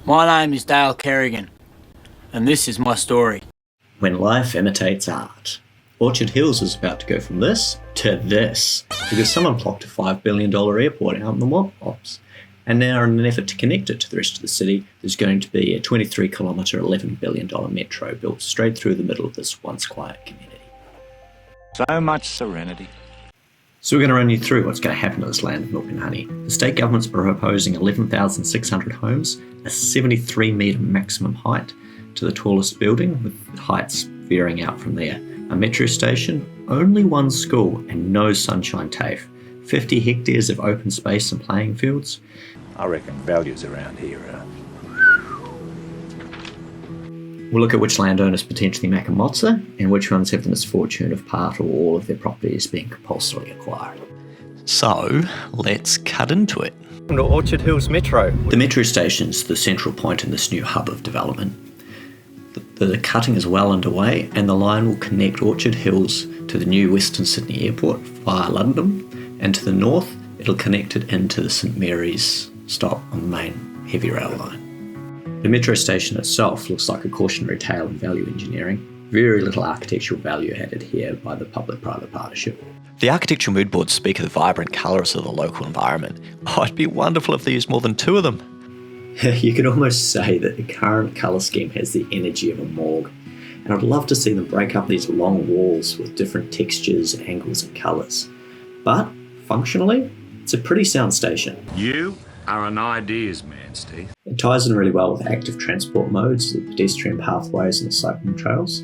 My name is Dale Kerrigan, and this is my story. When life imitates art. Orchard Hills is about to go from this to this, because someone plopped a $5 billion airport out in the Wops. And now, in an effort to connect it to the rest of the city, there's going to be a 23-kilometre, $11 billion metro built straight through the middle of this once quiet community. So much serenity. So we're going to run you through what's going to happen to this land of milk and honey. The state government's proposing 11,600 homes, a 73-metre maximum height to the tallest building, with heights veering out from there. A metro station, only one school and no sunshine TAFE. 50 hectares of open space and playing fields. I reckon values around here are... We'll look at which landowners potentially make a mozza and which ones have the misfortune of part or all of their properties being compulsorily acquired. So, let's cut into it. Welcome to Orchard Hills Metro. The metro station's the central point in this new hub of development. The cutting is well underway, and the line will connect Orchard Hills to the new Western Sydney Airport via London, and to the north it'll connect it into the St Mary's stop on the main heavy rail line. The metro station itself looks like a cautionary tale in value engineering. Very little architectural value added here by the public-private partnership. The architectural mood boards speak of the vibrant colours of the local environment. Oh, it'd be wonderful if they used more than two of them. You could almost say that the current colour scheme has the energy of a morgue, and I'd love to see them break up these long walls with different textures, angles and colours. But, functionally, it's a pretty sound station. You are an ideas man, Steve. It ties in really well with active transport modes, the pedestrian pathways and the cycling trails.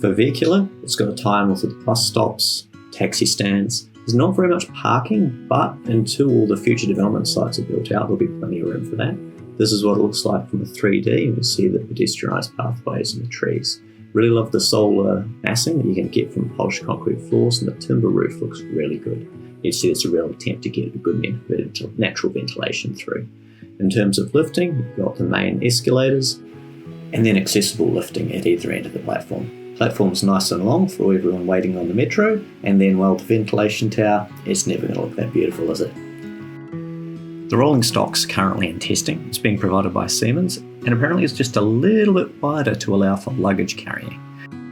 For vehicular, it's got a tie-in with the bus stops, taxi stands. There's not very much parking, but until all the future development sites are built out, there'll be plenty of room for that. This is what it looks like from a 3D, and you see the pedestrianised pathways and the trees. Really love the solar massing that you can get from polished concrete floors, and the timber roof looks really good. You see it's a real attempt to get a good natural ventilation through. In terms of lifting, you've got the main escalators, and then accessible lifting at either end of the platform. Platform's nice and long for everyone waiting on the metro, and then, well, the ventilation tower, it's never going to look that beautiful, is it? The rolling stock's currently in testing. It's being provided by Siemens, and apparently it's just a little bit wider to allow for luggage carrying.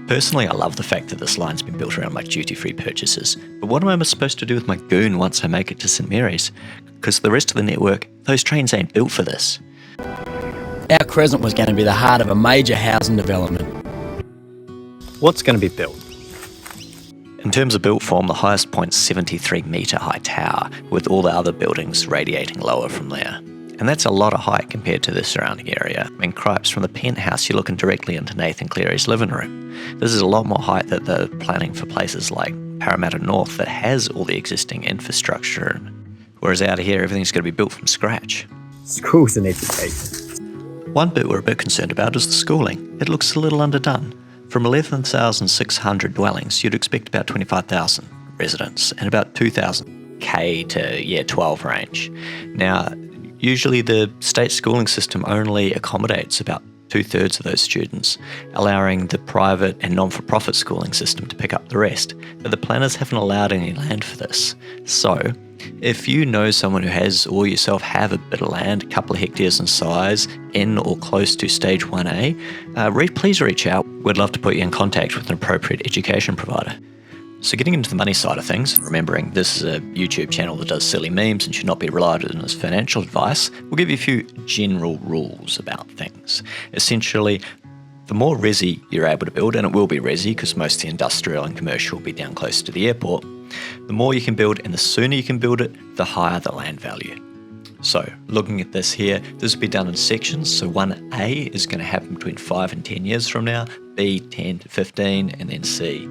Personally, I love the fact that this line's been built around my duty-free purchases. But what am I supposed to do with my goon once I make it to St Mary's? Because the rest of the network, those trains ain't built for this. Our Crescent was going to be the heart of a major housing development. What's going to be built? In terms of built form, the highest point's 73-metre high tower, with all the other buildings radiating lower from there. And that's a lot of height compared to the surrounding area. I mean, cripes, from the penthouse you're looking directly into Nathan Cleary's living room. This is a lot more height than the planning for places like Parramatta North that has all the existing infrastructure, whereas out here everything's going to be built from scratch. Schools and education. One bit we're a bit concerned about is the schooling. It looks a little underdone. From 11,600 dwellings, you'd expect about 25,000 residents and about 2,000 K to 12 range. Now, usually the state schooling system only accommodates about 2/3 of those students, allowing the private and non-for-profit schooling system to pick up the rest. But the planners haven't allowed any land for this. So, if you know someone who has or yourself have a bit of land, a couple of hectares in size, in or close to Stage 1A, please reach out. We'd love to put you in contact with an appropriate education provider. So getting into the money side of things, remembering this is a YouTube channel that does silly memes and should not be relied on as financial advice, we'll give you a few general rules about things. Essentially, the more resi you're able to build, and it will be resi because most of the industrial and commercial will be down close to the airport, the more you can build and the sooner you can build it, the higher the land value. So looking at this here, this will be done in sections. So 1A is going to happen between 5 and 10 years from now, B 10 to 15, and then C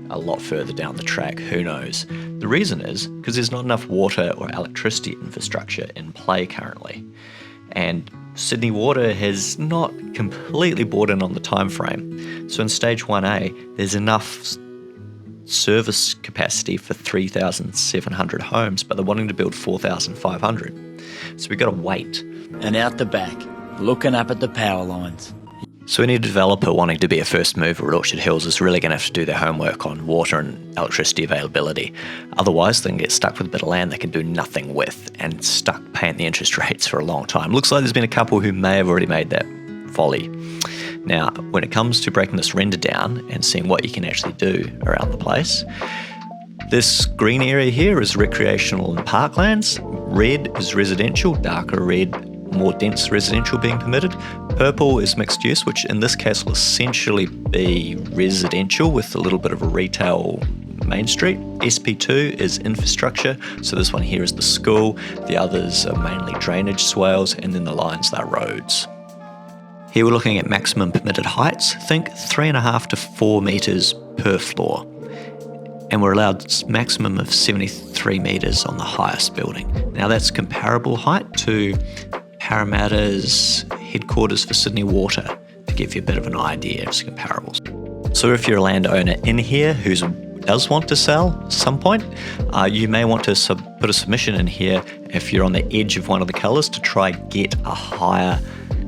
a lot further down the track, who knows. The reason is because there's not enough water or electricity infrastructure in play currently. And Sydney Water has not completely bought in on the time frame. So in Stage 1A, there's enough service capacity for 3,700 homes, but they're wanting to build 4,500. So we've got to wait. And out the back, looking up at the power lines. So any developer wanting to be a first mover at Orchard Hills is really going to have to do their homework on water and electricity availability. Otherwise, they can get stuck with a bit of land they can do nothing with and stuck paying the interest rates for a long time. Looks like there's been a couple who may have already made that folly. Now, when it comes to breaking this render down and seeing what you can actually do around the place, this green area here is recreational and parklands. Red is residential, darker red, more dense residential being permitted. Purple is mixed use, which in this case will essentially be residential with a little bit of a retail main street. SP2 is infrastructure, so this one here is the school. The others are mainly drainage swales, and then the lines are roads. Here we're looking at maximum permitted heights. Think 3.5 to 4 metres per floor. And we're allowed maximum of 73 metres on the highest building. Now that's comparable height to Parramatta's headquarters for Sydney Water, to give you a bit of an idea of comparables. So if you're a landowner in here who does want to sell at some point, you may want to put a submission in here if you're on the edge of one of the colours to try get a higher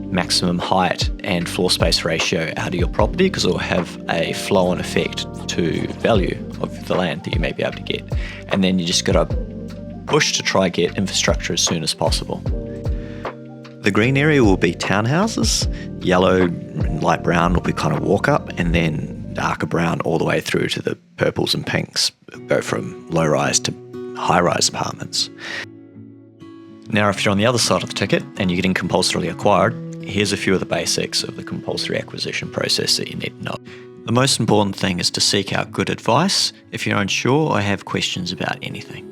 maximum height and floor space ratio out of your property, because it will have a flow-on effect to value of the land that you may be able to get. And then you just got to push to try get infrastructure as soon as possible. The green area will be townhouses. Yellow and light brown will be kind of walk up, and then darker brown all the way through to the purples and pinks go from low rise to high rise apartments. Now, if you're on the other side of the ticket and you're getting compulsorily acquired, here's a few of the basics of the compulsory acquisition process that you need to know. The most important thing is to seek out good advice if you're unsure or have questions about anything.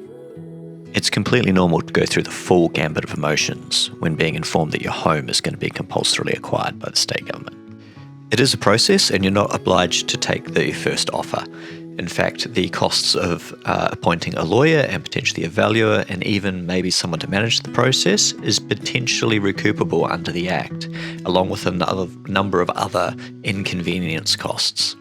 It's completely normal to go through the full gambit of emotions when being informed that your home is going to be compulsorily acquired by the state government. It is a process, and you're not obliged to take the first offer. In fact, the costs of appointing a lawyer and potentially a valuer and even maybe someone to manage the process is potentially recoupable under the Act, along with another number of other inconvenience costs.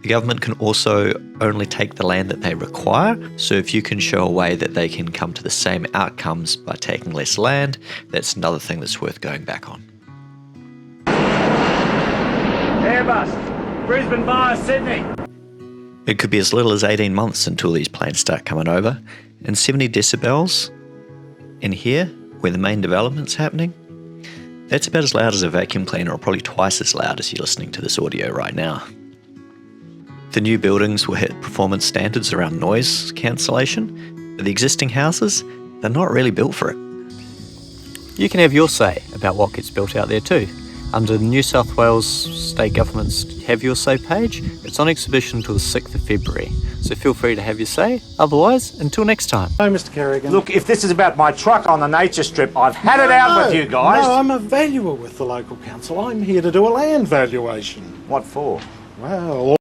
The government can also only take the land that they require, so if you can show a way that they can come to the same outcomes by taking less land, that's another thing that's worth going back on. Airbus, Brisbane via Sydney. It could be as little as 18 months until these planes start coming over, and 70 decibels in here, where the main development's happening, that's about as loud as a vacuum cleaner, or probably twice as loud as you're listening to this audio right now. The new buildings will hit performance standards around noise cancellation, but the existing houses, they're not really built for it. You can have your say about what gets built out there too. Under the New South Wales State Government's Have Your Say page, it's on exhibition until the 6th of February, so feel free to have your say. Otherwise, until next time. Hi, Mr. Kerrigan. Look, if this is about my truck on the nature strip, I've had it out with you guys. No, I'm a valuer with the local council. I'm here to do a land valuation. What for? Well,